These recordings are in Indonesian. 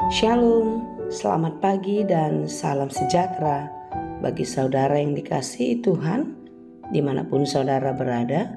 Shalom, selamat pagi dan salam sejahtera bagi saudara yang dikasihi Tuhan dimanapun saudara berada.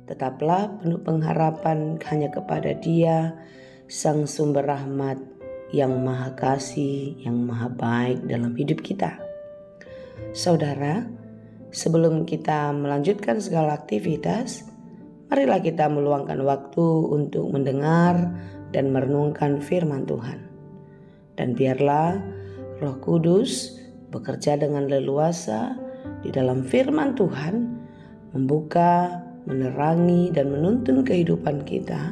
Tetaplah penuh pengharapan hanya kepada Dia, Sang Sumber Rahmat yang Maha Kasih, yang Maha Baik dalam hidup kita. Saudara, sebelum kita melanjutkan segala aktivitas, marilah kita meluangkan waktu untuk mendengar dan merenungkan firman Tuhan. Dan biarlah Roh Kudus bekerja dengan leluasa di dalam firman Tuhan, membuka, menerangi, dan menuntun kehidupan kita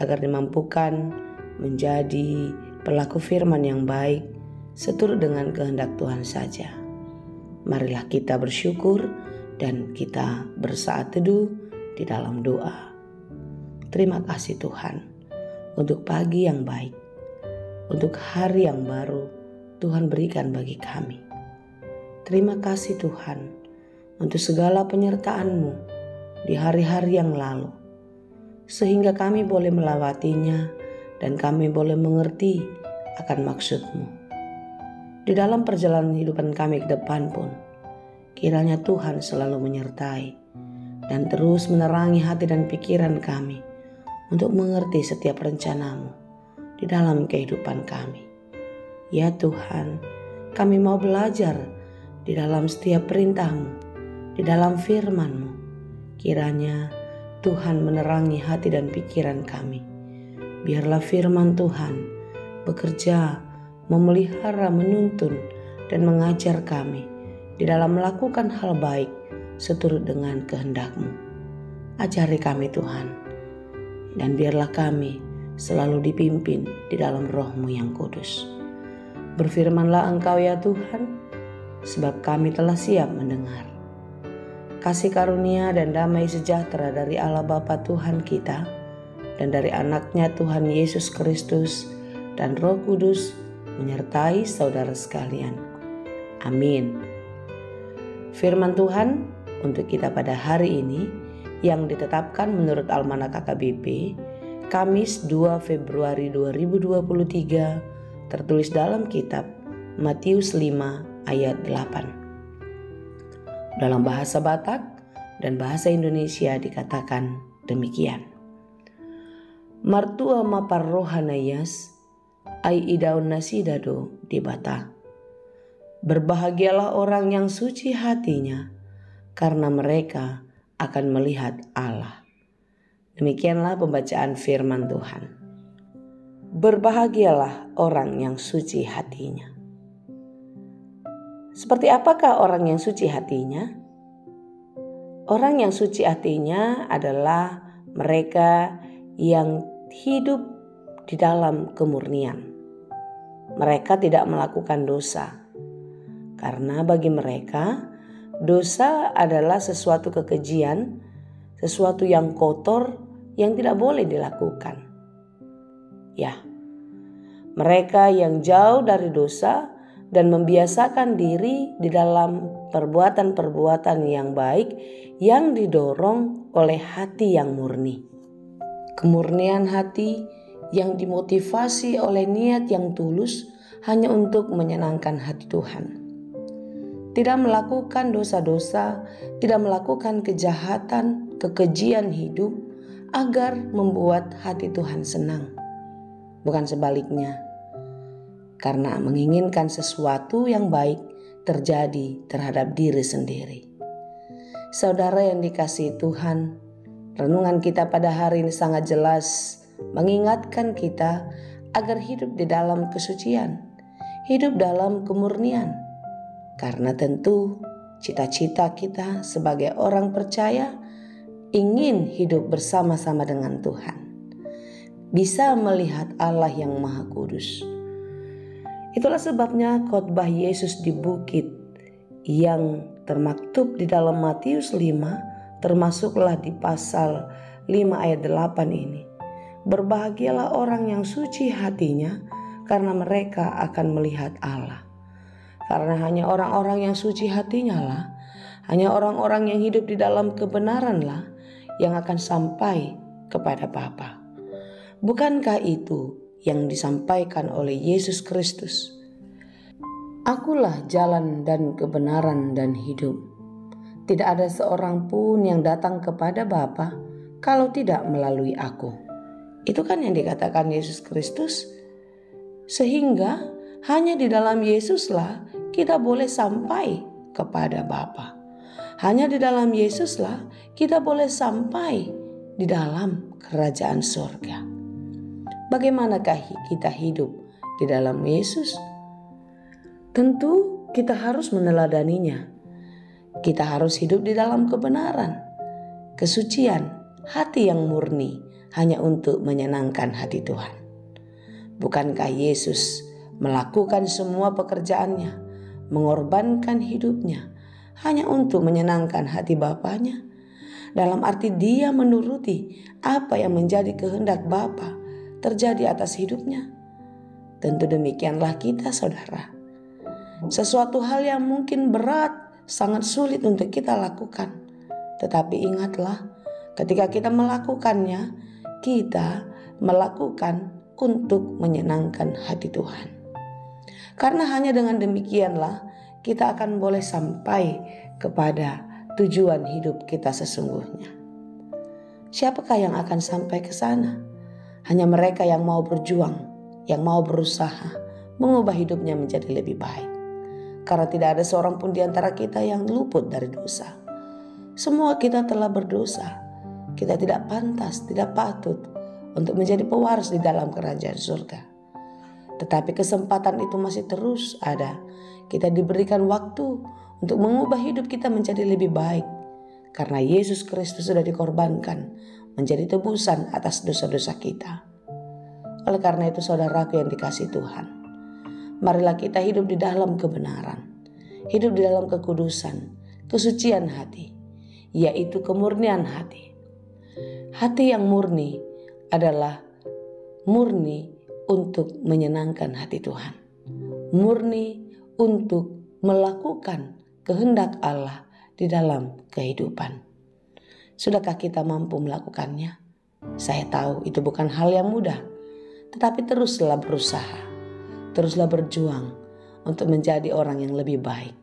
agar dimampukan menjadi pelaku firman yang baik seturut dengan kehendak Tuhan saja. Marilah kita bersyukur dan kita bersaat teduh di dalam doa. Terima kasih Tuhan untuk pagi yang baik, untuk hari yang baru Tuhan berikan bagi kami. Terima kasih Tuhan untuk segala penyertaan-Mu di hari-hari yang lalu, sehingga kami boleh melewatinya dan kami boleh mengerti akan maksud-Mu. Di dalam perjalanan kehidupan kami ke depan pun, kiranya Tuhan selalu menyertai dan terus menerangi hati dan pikiran kami untuk mengerti setiap rencana-Mu di dalam kehidupan kami. Ya Tuhan, kami mau belajar di dalam setiap perintah-Mu, di dalam firman-Mu. Kiranya Tuhan menerangi hati dan pikiran kami. Biarlah firman Tuhan bekerja, memelihara, menuntun, dan mengajar kami di dalam melakukan hal baik seturut dengan kehendak-Mu. Ajari kami Tuhan, dan biarlah kami selalu dipimpin di dalam Roh-Mu yang kudus. Berfirmanlah Engkau ya Tuhan, sebab kami telah siap mendengar. Kasih karunia dan damai sejahtera dari Allah Bapa Tuhan kita dan dari anaknya Tuhan Yesus Kristus dan Roh Kudus menyertai saudara sekalian. Amin. Firman Tuhan untuk kita pada hari ini yang ditetapkan menurut Almanak KKBP Kamis 2 Februari 2023 tertulis dalam kitab Matius 5 ayat 8. Dalam bahasa Batak dan bahasa Indonesia dikatakan demikian. Martua maparrohanayas ai idaun nasidado di Batak. Berbahagialah orang yang suci hatinya, karena mereka akan melihat Allah. Demikianlah pembacaan firman Tuhan. Berbahagialah orang yang suci hatinya. Seperti apakah orang yang suci hatinya? Orang yang suci hatinya adalah mereka yang hidup di dalam kemurnian. Mereka tidak melakukan dosa, karena bagi mereka dosa adalah sesuatu kekejian, sesuatu yang kotor yang tidak boleh dilakukan. Ya, mereka yang jauh dari dosa dan membiasakan diri di dalam perbuatan-perbuatan yang baik yang didorong oleh hati yang murni. Kemurnian hati yang dimotivasi oleh niat yang tulus hanya untuk menyenangkan hati Tuhan. Tidak melakukan dosa-dosa, tidak melakukan kejahatan, kekejian hidup, agar membuat hati Tuhan senang. Bukan sebaliknya, karena menginginkan sesuatu yang baik terjadi terhadap diri sendiri. Saudara yang dikasihi Tuhan, renungan kita pada hari ini sangat jelas mengingatkan kita agar hidup di dalam kesucian, hidup dalam kemurnian. Karena tentu cita-cita kita sebagai orang percaya ingin hidup bersama-sama dengan Tuhan, bisa melihat Allah yang Maha Kudus. Itulah sebabnya khotbah Yesus di bukit yang termaktub di dalam Matius 5, termasuklah di pasal 5 ayat 8 ini. Berbahagialah orang yang suci hatinya, karena mereka akan melihat Allah. Karena hanya orang-orang yang suci hatinya lah, hanya orang-orang yang hidup di dalam kebenaran lah yang akan sampai kepada Bapa. Bukankah itu yang disampaikan oleh Yesus Kristus. Akulah jalan dan kebenaran dan hidup. Tidak ada seorang pun yang datang kepada Bapa kalau tidak melalui aku. Itu kan yang dikatakan Yesus Kristus. Sehingga hanya di dalam Yesuslah kita boleh sampai kepada Bapa. Hanya di dalam Yesuslah kita boleh sampai di dalam kerajaan surga. Bagaimanakah kita hidup di dalam Yesus? Tentu kita harus meneladaninya. Kita harus hidup di dalam kebenaran, kesucian, hati yang murni hanya untuk menyenangkan hati Tuhan. Bukankah Yesus melakukan semua pekerjaannya, mengorbankan hidupnya hanya untuk menyenangkan hati Bapanya? Dalam arti dia menuruti apa yang menjadi kehendak Bapa terjadi atas hidupnya. Tentu demikianlah kita, saudara. Sesuatu hal yang mungkin berat, sangat sulit untuk kita lakukan. Tetapi ingatlah, ketika kita melakukannya, kita melakukan untuk menyenangkan hati Tuhan. Karena hanya dengan demikianlah kita akan boleh sampai kepada tujuan hidup kita sesungguhnya. Siapakah yang akan sampai ke sana? Hanya mereka yang mau berjuang, yang mau berusaha mengubah hidupnya menjadi lebih baik. Karena tidak ada seorang pun di antara kita yang luput dari dosa. Semua kita telah berdosa. Kita tidak pantas, tidak patut untuk menjadi pewaris di dalam kerajaan surga. Tetapi kesempatan itu masih terus ada. Kita diberikan waktu untuk mengubah hidup kita menjadi lebih baik. Karena Yesus Kristus sudah dikorbankan menjadi tebusan atas dosa-dosa kita. Oleh karena itu, saudaraku yang dikasihi Tuhan, marilah kita hidup di dalam kebenaran, hidup di dalam kekudusan, kesucian hati, yaitu kemurnian hati. Hati yang murni adalah murni untuk menyenangkan hati Tuhan, murni untuk melakukan kehendak Allah di dalam kehidupan. Sudahkah kita mampu melakukannya? Saya tahu itu bukan hal yang mudah, tetapi teruslah berusaha. Teruslah berjuang untuk menjadi orang yang lebih baik.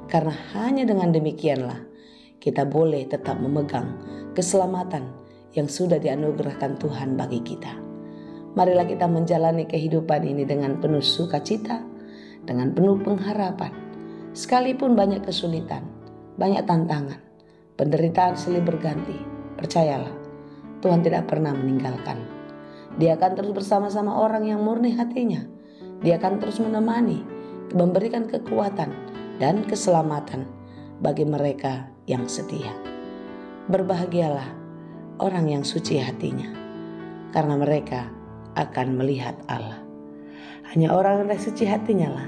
Karena hanya dengan demikianlah kita boleh tetap memegang keselamatan yang sudah dianugerahkan Tuhan bagi kita. Marilah kita menjalani kehidupan ini dengan penuh sukacita, dengan penuh pengharapan. Sekalipun banyak kesulitan, banyak tantangan, penderitaan silih berganti, percayalah, Tuhan tidak pernah meninggalkan. Dia akan terus bersama-sama orang yang murni hatinya. Dia akan terus menemani, memberikan kekuatan dan keselamatan bagi mereka yang setia. Berbahagialah orang yang suci hatinya, karena mereka akan melihat Allah. Hanya orang yang suci hatinya lah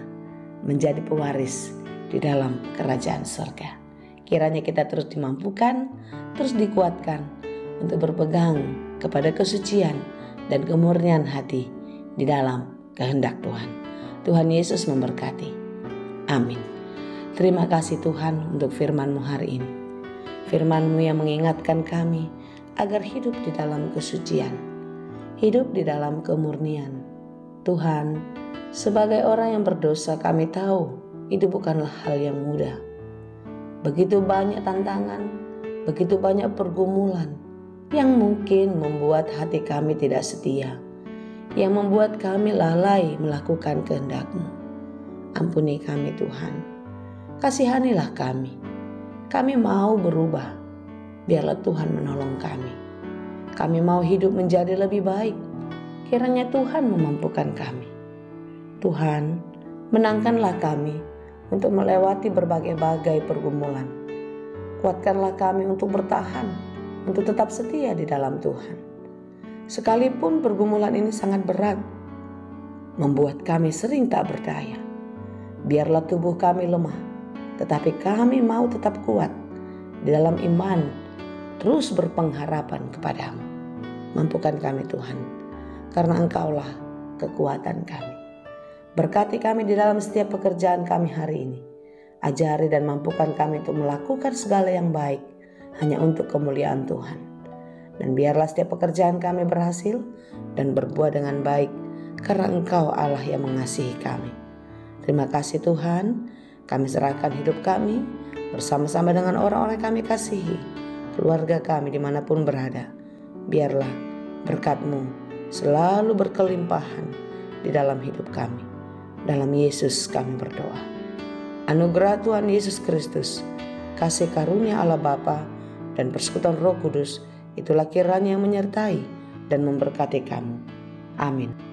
menjadi pewaris di dalam kerajaan surga. Kiranya kita terus dimampukan, terus dikuatkan untuk berpegang kepada kesucian dan kemurnian hati di dalam kehendak Tuhan. Tuhan Yesus memberkati. Amin. Terima kasih Tuhan untuk firman-Mu hari ini. Firman-Mu yang mengingatkan kami agar hidup di dalam kesucian, hidup di dalam kemurnian. Tuhan, sebagai orang yang berdosa kami tahu itu bukanlah hal yang mudah. Begitu banyak tantangan, begitu banyak pergumulan yang mungkin membuat hati kami tidak setia, yang membuat kami lalai melakukan kehendak-Mu. Ampuni kami Tuhan, kasihanilah kami. Kami mau berubah, biarlah Tuhan menolong kami. Kami mau hidup menjadi lebih baik, kiranya Tuhan memampukan kami. Tuhan, menangkanlah kami untuk melewati berbagai-bagai pergumulan. Kuatkanlah kami untuk bertahan, untuk tetap setia di dalam Tuhan. Sekalipun pergumulan ini sangat berat, membuat kami sering tak berdaya. Biarlah tubuh kami lemah, tetapi kami mau tetap kuat di dalam iman, terus berpengharapan kepadamu. Mampukan kami Tuhan, karena Engkaulah kekuatan kami. Berkati kami di dalam setiap pekerjaan kami hari ini. Ajari dan mampukan kami untuk melakukan segala yang baik hanya untuk kemuliaan Tuhan. Dan biarlah setiap pekerjaan kami berhasil dan berbuah dengan baik karena Engkau Allah yang mengasihi kami. Terima kasih Tuhan, kami serahkan hidup kami bersama-sama dengan orang-orang yang kami kasihi, keluarga kami dimanapun berada. Biarlah berkat-Mu selalu berkelimpahan di dalam hidup kami. Dalam Yesus kami berdoa. Anugerah Tuhan Yesus Kristus, kasih karunia Allah Bapa, dan persekutuan Roh Kudus, itulah kiranya yang menyertai dan memberkati kamu. Amin.